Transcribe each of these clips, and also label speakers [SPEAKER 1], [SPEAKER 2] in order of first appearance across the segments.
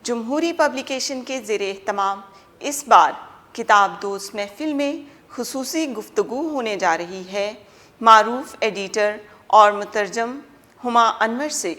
[SPEAKER 1] جمہوری پبلیکیشن کے زیر اہتمام اس بار کتاب دوست محفل میں خصوصی گفتگو ہونے جا رہی ہے۔ معروف ایڈیٹر اور مترجم ہما انور سے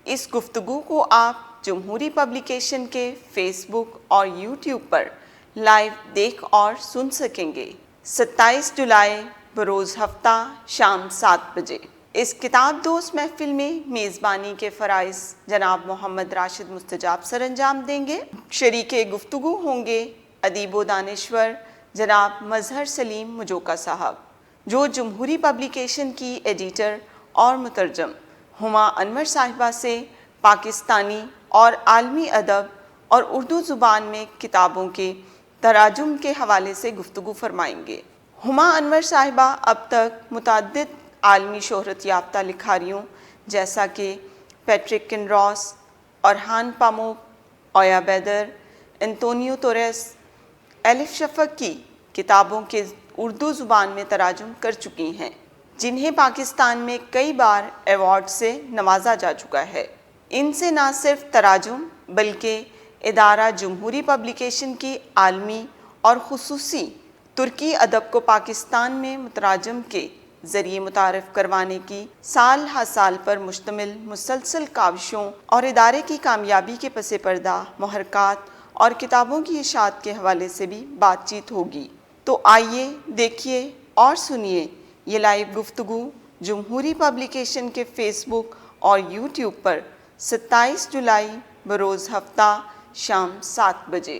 [SPEAKER 1] اس گفتگو کو آپ جمہوری پبلیکیشن کے فیس بک اور یوٹیوب پر لائیو دیکھ اور سن سکیں گے۔ 27 جولائی بروز ہفتہ شام 7 بجے اس کتاب دوست محفل میں میزبانی کے فرائض جناب محمد راشد مستجاب سر انجام دیں گے۔ شریک گفتگو ہوں گے ادیب و دانشور جناب مظہر سلیم مجوکا صاحب، جو جمہوری پبلیکیشن کی ایڈیٹر اور مترجم ہما انور صاحبہ سے پاکستانی اور عالمی ادب اور اردو زبان میں کتابوں کے تراجم کے حوالے سے گفتگو فرمائیں گے۔ ہما انور صاحبہ اب تک متعدد عالمی شہرت یافتہ لکھاریوں جیسا کہ پیٹرک کنراس، ارحان پاموک، اویا بیدر، انتونیو توریس، الف شفق کی کتابوں کے اردو زبان میں تراجم کر چکی ہیں، جنہیں پاکستان میں کئی بار ایوارڈ سے نوازا جا چکا ہے۔ ان سے نہ صرف تراجم بلکہ ادارہ جمہوری پبلیکیشن کی عالمی اور خصوصی ترکی ادب کو پاکستان میں متراجم کے ذریعے متعارف کروانے کی سال ہر سال پر مشتمل مسلسل کاوشوں اور ادارے کی کامیابی کے پس پردہ محرکات اور کتابوں کی اشاعت کے حوالے سے بھی بات چیت ہوگی۔ تو آئیے دیکھیے اور سنیے یہ لائیو گفتگو جمہوری پبلیکیشن کے فیس بک اور یوٹیوب پر 27 جولائی بروز ہفتہ شام 7 بجے۔